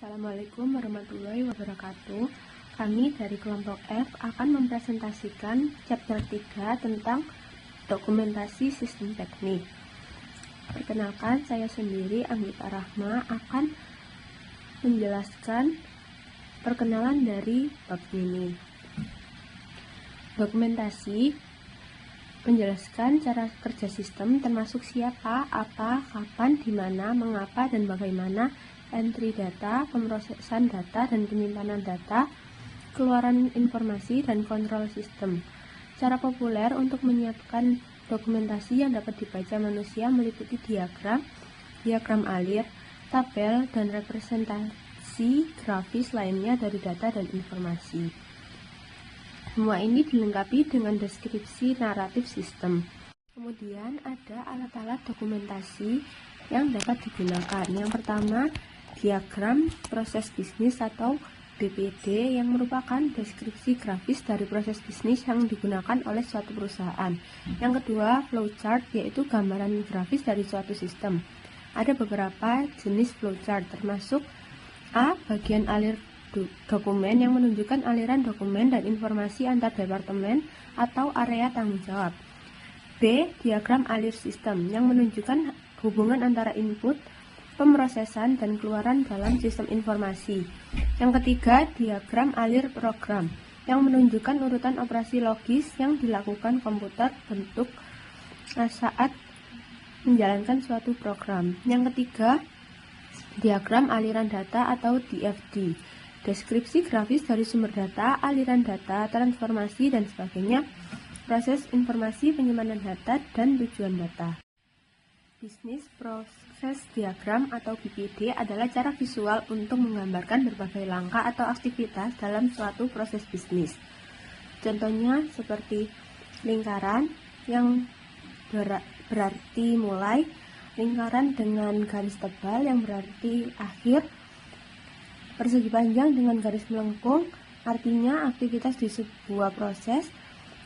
Assalamualaikum warahmatullahi wabarakatuh. Kami dari kelompok F akan mempresentasikan chapter 3 tentang dokumentasi sistem teknik. Perkenalkan, saya sendiri, Anggita Rahma, akan menjelaskan perkenalan dari bab ini. Dokumentasi menjelaskan cara kerja sistem termasuk siapa, apa, kapan, di mana, mengapa, dan bagaimana entry data, pemrosesan data dan penyimpanan data, keluaran informasi, dan kontrol sistem. Cara populer untuk menyiapkan dokumentasi yang dapat dibaca manusia meliputi diagram, diagram alir, tabel, dan representasi grafis lainnya dari data dan informasi. Semua ini dilengkapi dengan deskripsi naratif sistem. Kemudian ada alat-alat dokumentasi yang dapat digunakan. Yang pertama, diagram proses bisnis atau DPD yang merupakan deskripsi grafis dari proses bisnis yang digunakan oleh suatu perusahaan. Yang kedua, flowchart, yaitu gambaran grafis dari suatu sistem. Ada beberapa jenis flowchart, termasuk A. Bagian alir dokumen yang menunjukkan aliran dokumen dan informasi antar departemen atau area tanggung jawab. B. Diagram alir sistem yang menunjukkan hubungan antara input, pemrosesan, dan keluaran dalam sistem informasi. Yang ketiga, diagram alir program yang menunjukkan urutan operasi logis yang dilakukan komputer bentuk saat menjalankan suatu program. Yang ketiga, diagram aliran data atau DFD, deskripsi grafis dari sumber data, aliran data, transformasi, dan sebagainya, proses informasi, penyimpanan data, dan tujuan data. Bisnis Process Diagram atau BPD adalah cara visual untuk menggambarkan berbagai langkah atau aktivitas dalam suatu proses bisnis. Contohnya seperti lingkaran yang berarti mulai, lingkaran dengan garis tebal yang berarti akhir, persegi panjang dengan garis melengkung artinya aktivitas di sebuah proses,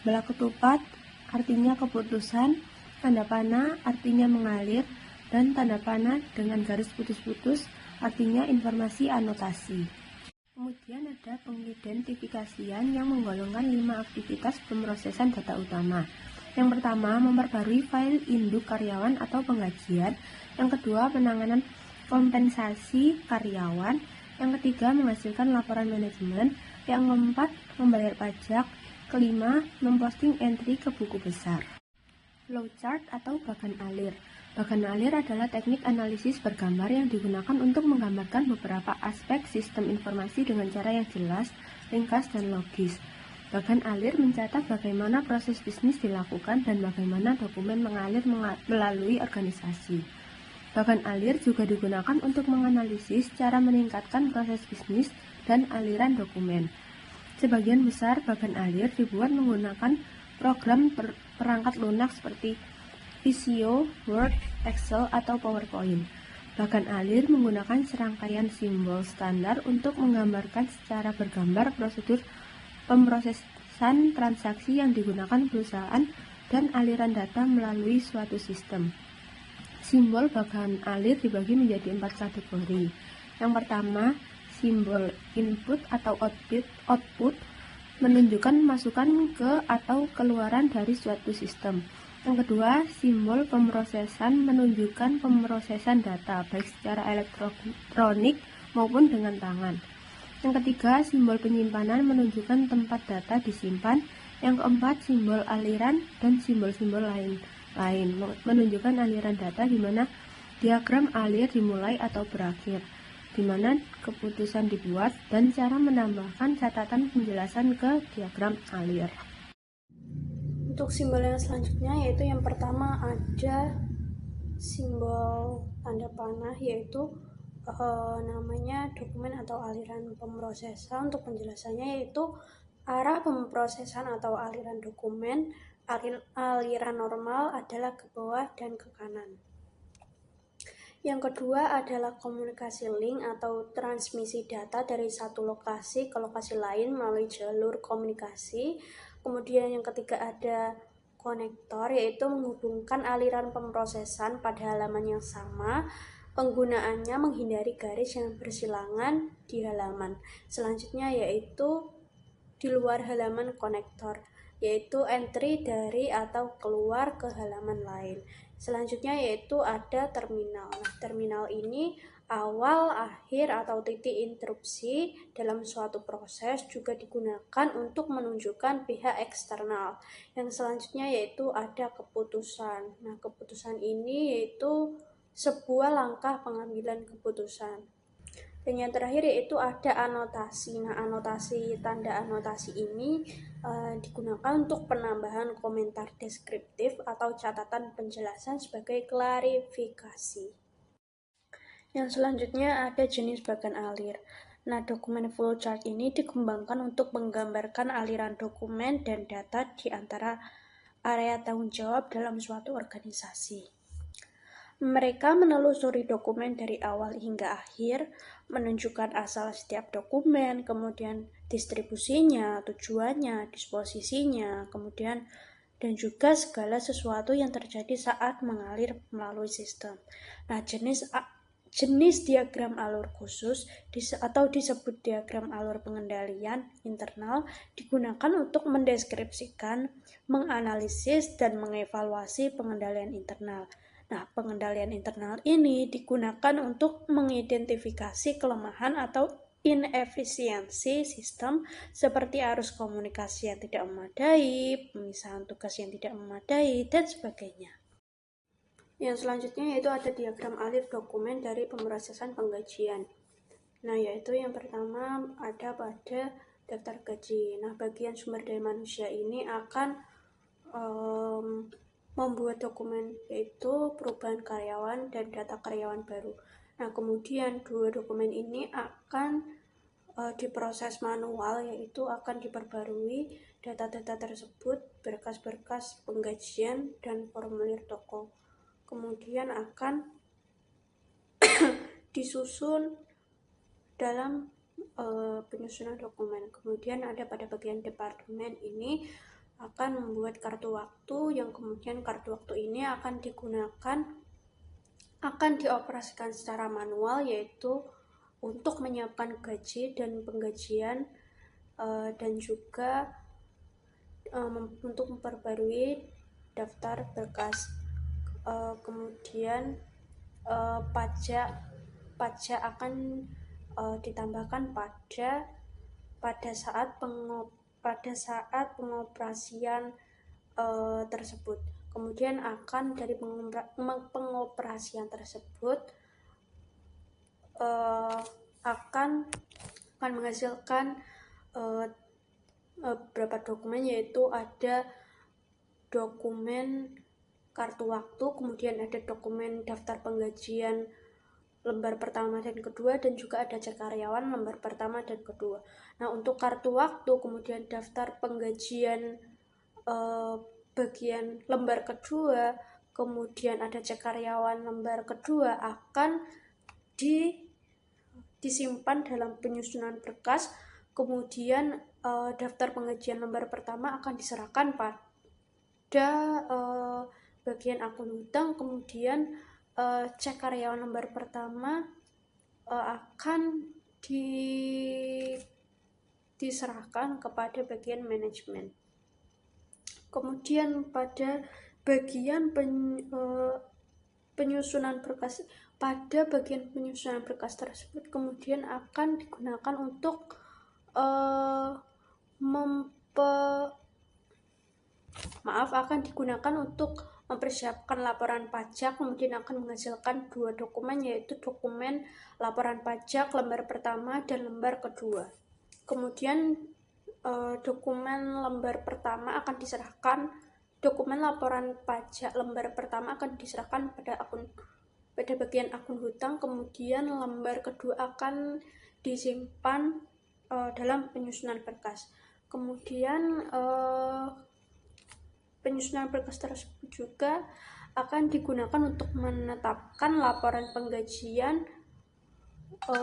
bola ketupat artinya keputusan, tanda panah artinya mengalir, dan tanda panah dengan garis putus-putus artinya informasi anotasi. Kemudian ada pengidentifikasian yang menggolongkan 5 aktivitas pemrosesan data utama. Yang pertama, memperbarui file induk karyawan atau penggajian. Yang kedua, penanganan kompensasi karyawan. Yang ketiga, menghasilkan laporan manajemen. Yang keempat, membayar pajak. Kelima, memposting entry ke buku besar. Flowchart atau bagan alir. Bagan alir adalah teknik analisis bergambar yang digunakan untuk menggambarkan beberapa aspek sistem informasi dengan cara yang jelas, ringkas, dan logis. Bagan alir mencatat bagaimana proses bisnis dilakukan dan bagaimana dokumen mengalir melalui organisasi. Bagan alir juga digunakan untuk menganalisis cara meningkatkan proses bisnis dan aliran dokumen. Sebagian besar bagan alir dibuat menggunakan program perangkat lunak seperti Visio, Word, Excel, atau PowerPoint. Bagan alir menggunakan serangkaian simbol standar untuk menggambarkan secara bergambar prosedur pemrosesan transaksi yang digunakan perusahaan dan aliran data melalui suatu sistem. Simbol bagan alir dibagi menjadi 4 kategori. Yang pertama, simbol input atau output menunjukkan masukan ke atau keluaran dari suatu sistem. Yang kedua, simbol pemrosesan menunjukkan pemrosesan data baik secara elektronik maupun dengan tangan. Yang ketiga, simbol penyimpanan menunjukkan tempat data disimpan. Yang keempat, simbol aliran dan simbol-simbol lain menunjukkan aliran data di mana diagram alir dimulai atau berakhir, di mana keputusan dibuat, dan cara menambahkan catatan penjelasan ke diagram alir. Untuk simbol yang selanjutnya yaitu yang pertama ada simbol tanda panah, yaitu namanya dokumen atau aliran pemrosesan. Untuk penjelasannya yaitu arah pemrosesan atau aliran dokumen, aliran normal adalah ke bawah dan ke kanan. Yang kedua adalah komunikasi link atau transmisi data dari satu lokasi ke lokasi lain melalui jalur komunikasi. Kemudian yang ketiga ada konektor, yaitu menghubungkan aliran pemrosesan pada halaman yang sama Penggunaannya menghindari garis yang bersilangan di halaman. Selanjutnya yaitu di luar halaman konektor, yaitu entry dari atau keluar ke halaman lain. Selanjutnya yaitu ada terminal. Nah, terminal ini awal, akhir, atau titik interupsi dalam suatu proses juga digunakan untuk menunjukkan pihak eksternal. Yang selanjutnya yaitu ada keputusan. Nah, keputusan ini yaitu sebuah langkah pengambilan keputusan. Dan yang terakhir yaitu ada anotasi. Nah, tanda anotasi ini digunakan untuk penambahan komentar deskriptif atau catatan penjelasan sebagai klarifikasi. Yang selanjutnya ada jenis bagan alir. Nah, dokumen flowchart ini dikembangkan untuk menggambarkan aliran dokumen dan data di antara area tanggung jawab dalam suatu organisasi. Mereka menelusuri dokumen dari awal hingga akhir, menunjukkan asal setiap dokumen, kemudian distribusinya, tujuannya, disposisinya, kemudian dan juga segala sesuatu yang terjadi saat mengalir melalui sistem. Nah, jenis diagram alur khusus atau disebut diagram alur pengendalian internal digunakan untuk mendeskripsikan, menganalisis, dan mengevaluasi pengendalian internal. Nah, pengendalian internal ini digunakan untuk mengidentifikasi kelemahan atau inefisiensi sistem seperti arus komunikasi yang tidak memadai, pemisahan tugas yang tidak memadai, dan sebagainya. Yang selanjutnya yaitu ada diagram alir dokumen dari pemrosesan penggajian. Nah, yaitu yang pertama ada pada daftar gaji. Nah, bagian sumber daya manusia ini akan membuat dokumen yaitu perubahan karyawan dan data karyawan baru. Nah, kemudian dua dokumen ini akan diproses manual, yaitu akan diperbarui data-data tersebut, berkas-berkas penggajian dan formulir toko. Kemudian akan disusun dalam penyusunan dokumen. Kemudian ada pada bagian departemen ini akan membuat kartu waktu, yang kemudian kartu waktu ini akan dioperasikan secara manual, yaitu untuk menyiapkan gaji dan penggajian dan juga untuk memperbarui daftar berkas. Kemudian pajak akan ditambahkan pada saat pengoperasian tersebut. Kemudian dari pengoperasian tersebut akan menghasilkan beberapa dokumen, yaitu ada dokumen kartu waktu, kemudian ada dokumen daftar penggajian lembar pertama dan kedua, dan juga ada cek karyawan lembar pertama dan kedua. Nah, untuk kartu waktu kemudian daftar penggajian bagian lembar kedua, kemudian ada cek karyawan lembar kedua akan disimpan dalam penyusunan berkas. Kemudian daftar penggajian lembar pertama akan diserahkan pada bagian akun hutang. Kemudian cek karyawan lembar pertama akan diserahkan kepada bagian manajemen. Kemudian pada bagian penyusunan berkas, tersebut kemudian akan digunakan untuk mempersiapkan laporan pajak. Kemudian akan menghasilkan dua dokumen, yaitu dokumen laporan pajak lembar pertama dan lembar kedua. Kemudian dokumen laporan pajak lembar pertama akan diserahkan pada bagian akun hutang. Kemudian lembar kedua akan disimpan dalam penyusunan berkas. Kemudian penyusunan berkas tersebut juga akan digunakan untuk menetapkan laporan penggajian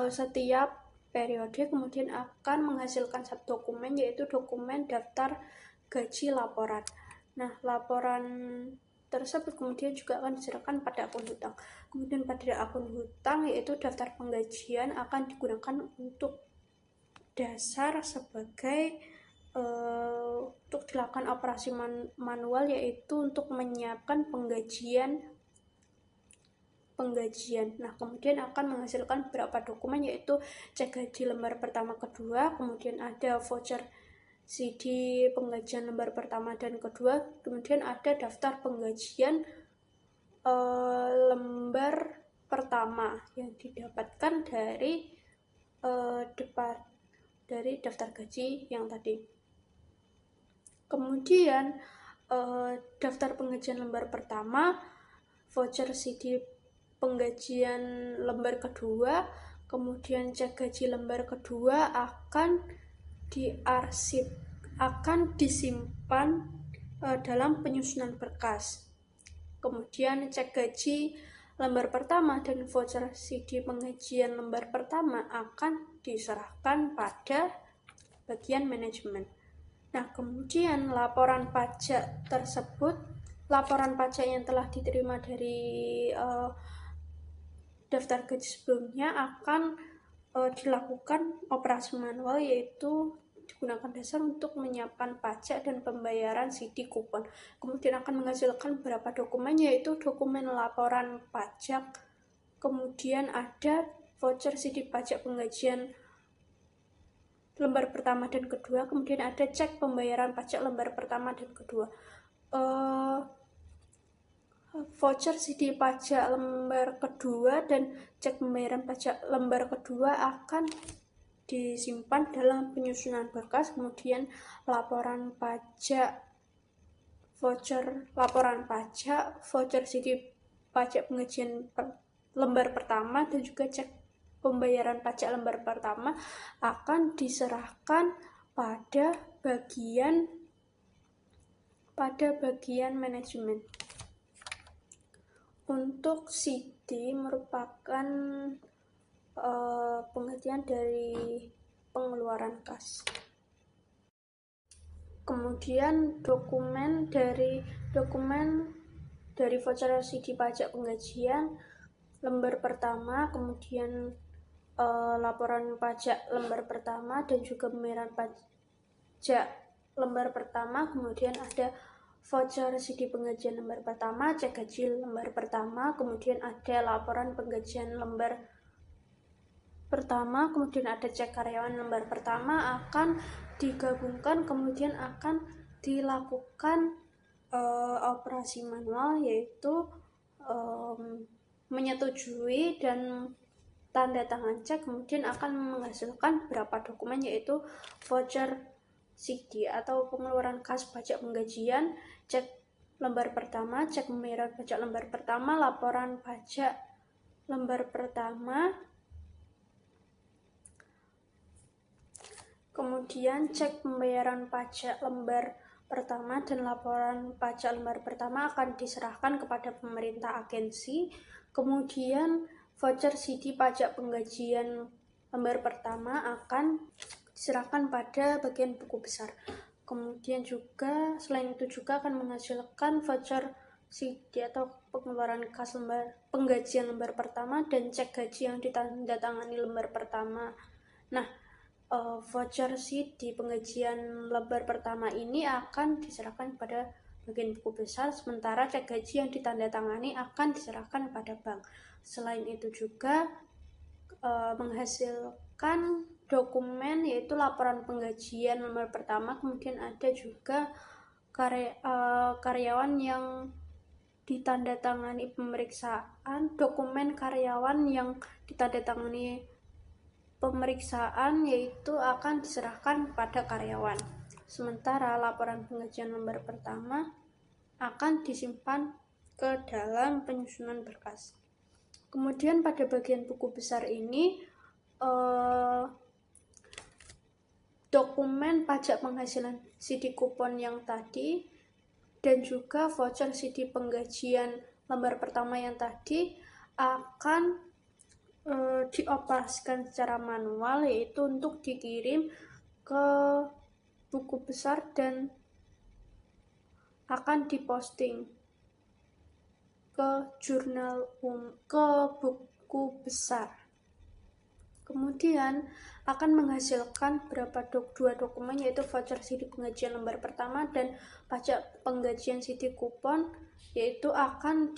setiap periode. Kemudian akan menghasilkan satu dokumen, yaitu dokumen daftar gaji laporan. Nah, laporan tersebut kemudian juga akan diserahkan pada akun hutang. Kemudian pada akun hutang yaitu daftar penggajian akan digunakan untuk dasar sebagai untuk dilakukan operasi manual, yaitu untuk menyiapkan penggajian. Nah, kemudian akan menghasilkan beberapa dokumen, yaitu cek gaji lembar pertama kedua, kemudian ada voucher CD penggajian lembar pertama dan kedua, kemudian ada daftar penggajian lembar pertama yang didapatkan dari daftar gaji yang tadi. Kemudian daftar penggajian lembar pertama, voucher CD penggajian lembar kedua, kemudian cek gaji lembar kedua akan disimpan dalam penyusunan berkas. Kemudian cek gaji lembar pertama dan voucher CD penggajian lembar pertama akan diserahkan pada bagian manajemen. Nah, kemudian laporan pajak yang telah diterima dari daftar gaji sebelumnya akan dilakukan operasi manual, yaitu digunakan dasar untuk menyiapkan pajak dan pembayaran CD kupon. Kemudian akan menghasilkan beberapa dokumen, yaitu dokumen laporan pajak, kemudian ada voucher CD pajak penggajian lembar pertama dan kedua, kemudian ada cek pembayaran pajak lembar pertama dan kedua. Voucher CD pajak lembar kedua dan cek pembayaran pajak lembar kedua akan disimpan dalam penyusunan berkas. Kemudian laporan pajak voucher CD pajak penggajian lembar pertama dan juga cek pembayaran pajak lembar pertama akan diserahkan pada bagian manajemen. Untuk CD merupakan pengertian dari pengeluaran kas. Kemudian dokumen dari voucher CD pajak penggajian lembar pertama, kemudian laporan pajak lembar pertama dan juga pembayaran pajak lembar pertama, kemudian ada voucher CD penggajian lembar pertama, cek gaji lembar pertama, kemudian ada laporan penggajian lembar pertama, kemudian ada cek karyawan lembar pertama, akan digabungkan, kemudian akan dilakukan operasi manual, yaitu menyetujui dan tanda tangan cek, kemudian akan menghasilkan beberapa dokumen, yaitu voucher CD atau pengeluaran kas pajak penggajian, cek lembar pertama, cek pembayaran pajak lembar pertama, laporan pajak lembar pertama, kemudian cek pembayaran pajak lembar pertama dan laporan pajak lembar pertama akan diserahkan kepada pemerintah agensi. Kemudian voucher CD pajak penggajian lembar pertama akan diserahkan pada bagian buku besar. Kemudian juga selain itu juga akan menghasilkan voucher CD atau pengeluaran kas penggajian lembar pertama dan cek gaji yang ditandatangani lembar pertama. Nah, voucher CD penggajian lembar pertama ini akan diserahkan pada bagian buku besar, sementara cek gaji yang ditandatangani akan diserahkan pada bank. Selain itu juga menghasilkan dokumen, yaitu laporan penggajian lembar pertama, kemudian ada juga karyawan yang ditandatangani pemeriksaan, dokumen karyawan yang ditandatangani pemeriksaan, yaitu akan diserahkan pada karyawan. Sementara laporan penggajian lembar pertama akan disimpan ke dalam penyusunan berkas. Kemudian pada bagian buku besar ini dokumen pajak penghasilan CD kupon yang tadi dan juga voucher CD penggajian lembar pertama yang tadi akan dioperasikan secara manual, yaitu untuk dikirim ke buku besar dan akan diposting. ke ke buku besar. Kemudian akan menghasilkan dua dokumen, yaitu voucher sidik penggajian lembar pertama dan pajak penggajian sidik kupon, yaitu akan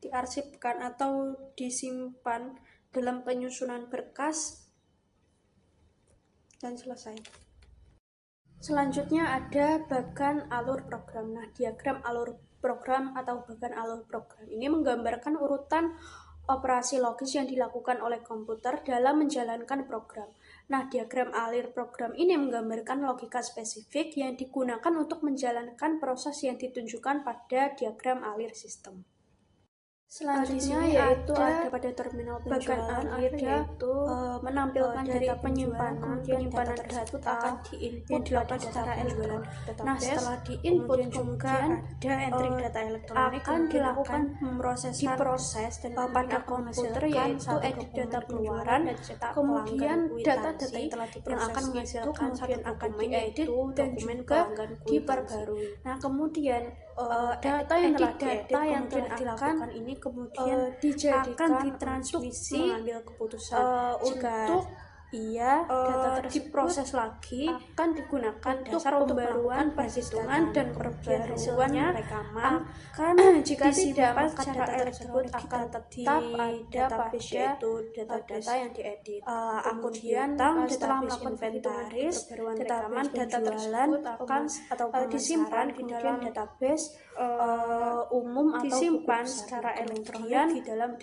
diarsipkan atau disimpan dalam penyusunan berkas dan selesai. Selanjutnya ada bagan alur program. Nah, diagram alur program atau bagan alur program ini menggambarkan urutan operasi logis yang dilakukan oleh komputer dalam menjalankan program. Nah, diagram alur program ini menggambarkan logika spesifik yang digunakan untuk menjalankan proses yang ditunjukkan pada diagram alur sistem. Selanjutnya yaitu ada pada terminal penjualan yaitu menampilkan data penyimpanan tersebut akan diinput dilakukan secara elektronik. Nah, setelah diinput kemudian ada entry data elektronik akan dilakukan diproses dan pada komputer yaitu edit data pengeluaran, kemudian data-data yang telah diproses yang akan menghasilkan kemudian akan diedit dan juga diperbarui. Nah, kemudian data yang telah dilakukan ini kemudian dijadikan ditransmisi mengambil keputusan untuk data diproses lagi akan digunakan dasar pembaruan perhitungan dan perbaruan rekaman akan jika tidak maka data tersebut akan tetap ada pada data yang diedit. Kemudian setelah melakukan inventaris rekaman data tersebut akan disimpan di dalam database umum atau disimpan secara elektronik di dalam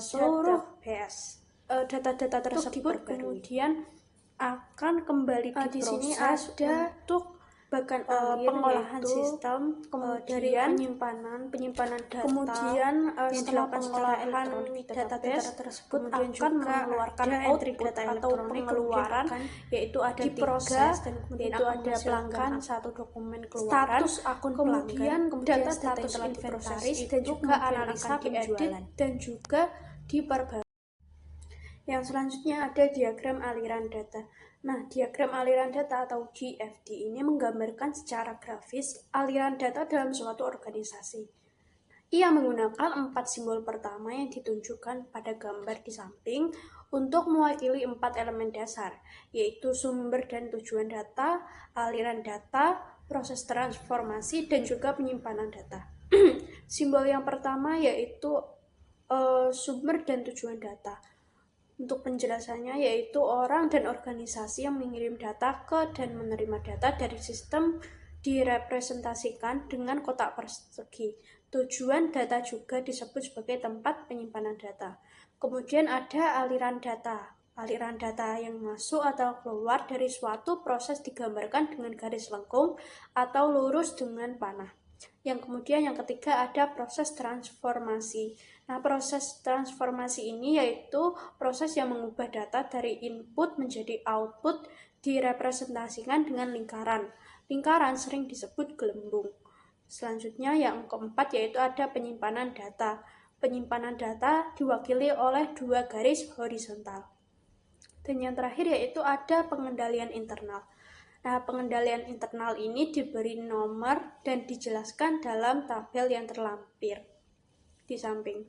seluruh PS. Data-data tersebut kemudian akan kembali diproses. Di sini ada untuk bagan pengolahan sistem, kemudian penyimpanan data, kemudian setelah pengolahan data tersebut akan mengeluarkan output atau pengeluaran, yaitu ada diproses dan kemudian itu ada pelanggan satu dokumen keluaran, status akun kemudian data status inventaris dan juga analisa penjualan dan juga diperbarui. Yang selanjutnya ada diagram aliran data. Nah, diagram aliran data atau GFD ini menggambarkan secara grafis aliran data dalam suatu organisasi. Ia menggunakan 4 simbol pertama yang ditunjukkan pada gambar di samping untuk mewakili 4 elemen dasar, yaitu sumber dan tujuan data, aliran data, proses transformasi, dan juga penyimpanan data. Simbol yang pertama yaitu sumber dan tujuan data. Untuk penjelasannya yaitu orang dan organisasi yang mengirim data ke dan menerima data dari sistem direpresentasikan dengan kotak persegi. Tujuan data juga disebut sebagai tempat penyimpanan data. Kemudian ada aliran data. Aliran data yang masuk atau keluar dari suatu proses digambarkan dengan garis lengkung atau lurus dengan panah. Yang kemudian yang ketiga ada proses transformasi. Nah, proses transformasi ini yaitu proses yang mengubah data dari input menjadi output direpresentasikan dengan lingkaran. Lingkaran sering disebut gelembung. Selanjutnya yang keempat yaitu ada penyimpanan data. Penyimpanan data diwakili oleh 2 garis horizontal. Dan yang terakhir yaitu ada pengendalian internal. Nah, pengendalian internal ini diberi nomor dan dijelaskan dalam tabel yang terlampir di samping.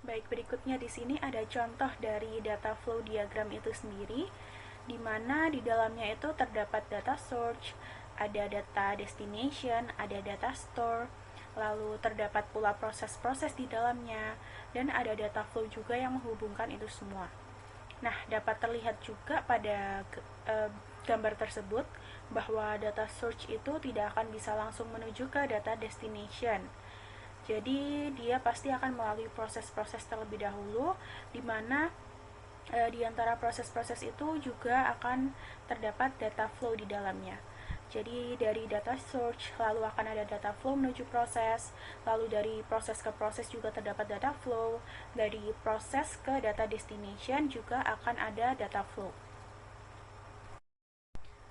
Baik, berikutnya di sini ada contoh dari data flow diagram itu sendiri, di mana di dalamnya itu terdapat data source, ada data destination, ada data store, lalu terdapat pula proses-proses di dalamnya, dan ada data flow juga yang menghubungkan itu semua. Nah, dapat terlihat juga pada gambar tersebut bahwa data source itu tidak akan bisa langsung menuju ke data destination. Jadi, dia pasti akan melalui proses-proses terlebih dahulu, di mana di antara proses-proses itu juga akan terdapat data flow di dalamnya. Jadi dari data source lalu akan ada data flow menuju proses, lalu dari proses ke proses juga terdapat data flow, dari proses ke data destination juga akan ada data flow.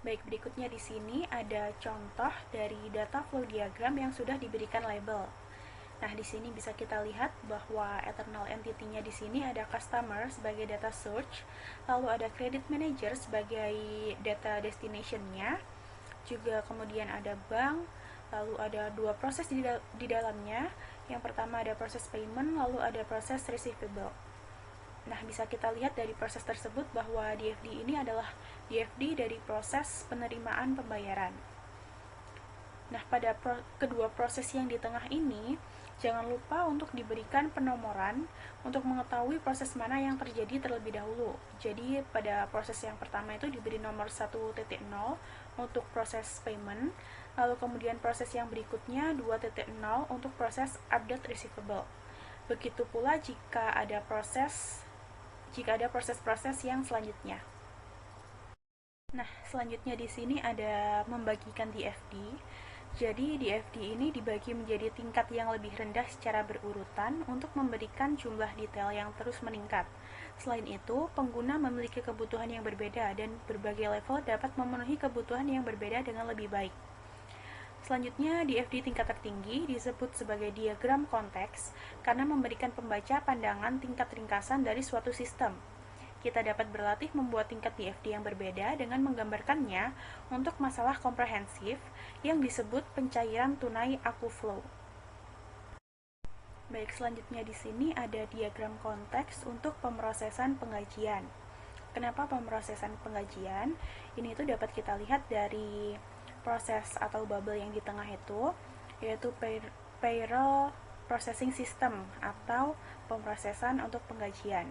Baik, berikutnya di sini ada contoh dari data flow diagram yang sudah diberikan label. Nah, di sini bisa kita lihat bahwa eternal entity-nya di sini ada customer sebagai data source, lalu ada credit manager sebagai data destination-nya, juga kemudian ada bank, lalu ada dua proses di dalamnya. Yang pertama ada proses payment, lalu ada proses receivable. Nah, bisa kita lihat dari proses tersebut bahwa DFD ini adalah DFD dari proses penerimaan pembayaran. Nah, pada kedua proses yang di tengah ini, jangan lupa untuk diberikan penomoran untuk mengetahui proses mana yang terjadi terlebih dahulu. Jadi, pada proses yang pertama itu diberi nomor 1.0 untuk proses payment, lalu kemudian proses yang berikutnya 2.0 untuk proses update receivable. Begitu pula jika ada proses-proses yang selanjutnya. Nah, selanjutnya di sini ada membagikan DFD. Jadi, DFD ini dibagi menjadi tingkat yang lebih rendah secara berurutan untuk memberikan jumlah detail yang terus meningkat. Selain itu, pengguna memiliki kebutuhan yang berbeda dan berbagai level dapat memenuhi kebutuhan yang berbeda dengan lebih baik. Selanjutnya, DFD tingkat tertinggi disebut sebagai diagram konteks karena memberikan pembaca pandangan tingkat ringkasan dari suatu sistem. Kita dapat berlatih membuat tingkat DFD yang berbeda dengan menggambarkannya untuk masalah komprehensif yang disebut pencairan tunai aku flow. Baik, selanjutnya di sini ada diagram konteks untuk pemrosesan penggajian. Kenapa pemrosesan penggajian? Ini itu dapat kita lihat dari proses atau bubble yang di tengah itu, yaitu payroll processing system atau pemrosesan untuk penggajian.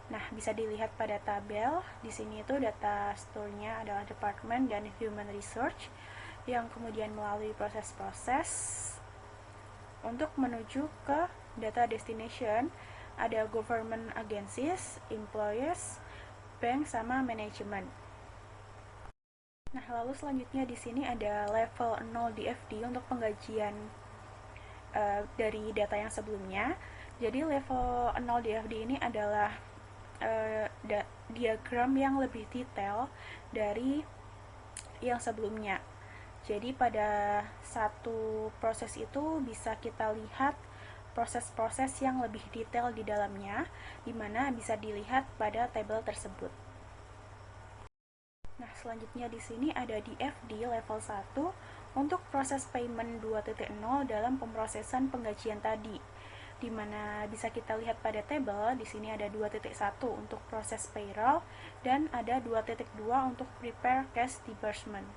Nah, bisa dilihat pada tabel. Di sini itu data store-nya adalah Department dan Human Research yang kemudian melalui proses-proses untuk menuju ke data destination. Ada government agencies, employees, bank, sama manajemen. Nah, lalu selanjutnya di sini ada level 0 DFD untuk penggajian dari data yang sebelumnya. Jadi level 0 DFD ini adalah diagram yang lebih detail dari yang sebelumnya. Jadi pada satu proses itu bisa kita lihat proses-proses yang lebih detail di dalamnya, di mana bisa dilihat pada tabel tersebut. Nah, selanjutnya di sini ada DFD level 1 untuk proses payment 2.0 dalam pemrosesan penggajian tadi, di mana bisa kita lihat pada tabel. Di sini ada 2.1 untuk proses payroll dan ada 2.2 untuk prepare cash disbursement.